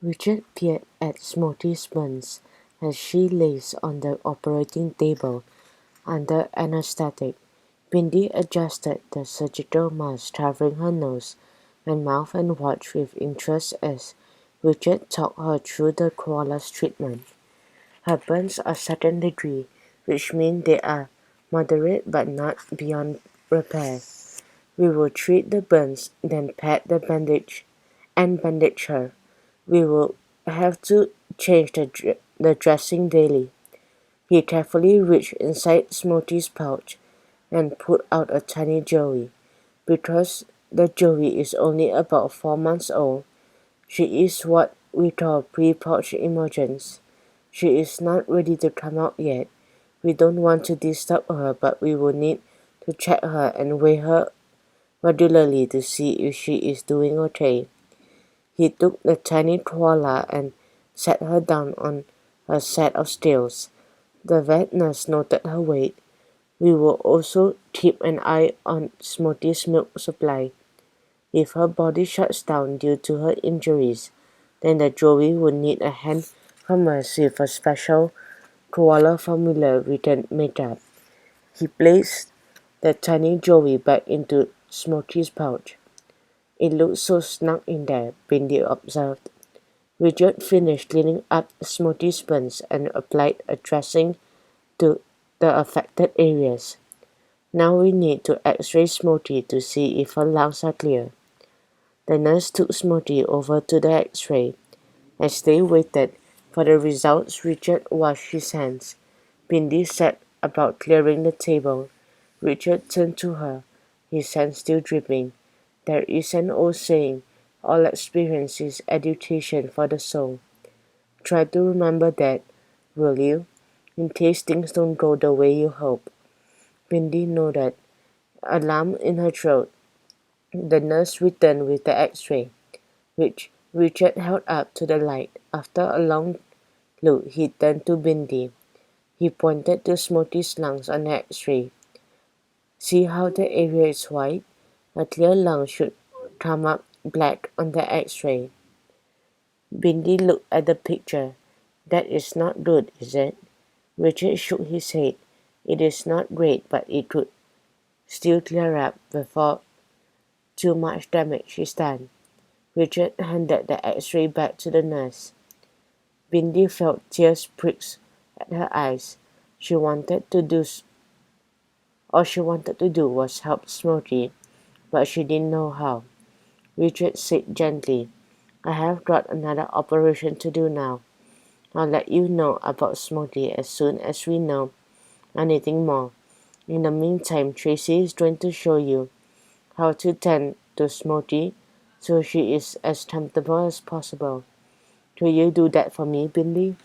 Richard peered at Smarty's buns as she lays on the operating table under anesthetic. Bindi adjusted the surgical mask covering her nose and mouth and watched with interest as Richard talked her through the koala's treatment. Her burns are second degree, which means they are moderate but not beyond repair. We will treat the burns, then pat the bandage and bandage her. We will have to change the dressing daily. He carefully reached inside Smoothy's pouch and pulled out a tiny Joey. Because the Joey is only about 4 months old, she is what we call pre-pouch emergence. She is not ready to come out yet. We don't want to disturb her, but we will need to check her and weigh her regularly to see if she is doing okay. He took the tiny koala and set her down on a set of scales. The vet nurse noted her weight. We will also keep an eye on Smoothie's milk supply. If her body shuts down due to her injuries, then the Joey would need a hand from us with a special koala formula we can make up. He placed the tiny Joey back into Smokey's pouch. It looked so snug in there, Bindi observed. Richard finished cleaning up Smokey's burns and applied a dressing to the affected areas. Now we need to x-ray Smokey to see if her lungs are clear. The nurse took Smokey over to the x-ray. As they waited for the results, Richard washed his hands. Bindi set about clearing the table. Richard turned to her, his hands still dripping. There is an old saying, all experience is education for the soul. Try to remember that, will you? In case things don't go the way you hope. Bindi nodded, a lump in her throat. The nurse returned with the x-ray, which Richard held up to the light. After a long look, he turned to Bindi. He pointed to Smokey's lungs on the x-ray. See how the area is white? A clear lung should come up black on the x-ray. Bindi looked at the picture. That is not good, is it? Richard shook his head. It is not great, but it could still clear up before too much damage is done. Richard handed the x-ray back to the nurse. Bindi felt tears prick at her eyes. All she wanted to do was help Smokey, but she didn't know how. Richard said gently, I have got another operation to do now. I'll let you know about Smokey as soon as we know anything more. In the meantime, Tracy is going to show you how to tend to Smokey so she is as comfortable as possible. Will you do that for me, Bindi?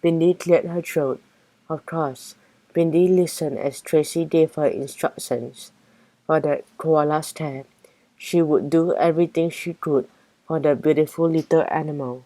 Bindi cleared her throat. Of course. Bindi listened as Tracy gave her instructions for the koala's care. She would do everything she could for the beautiful little animal.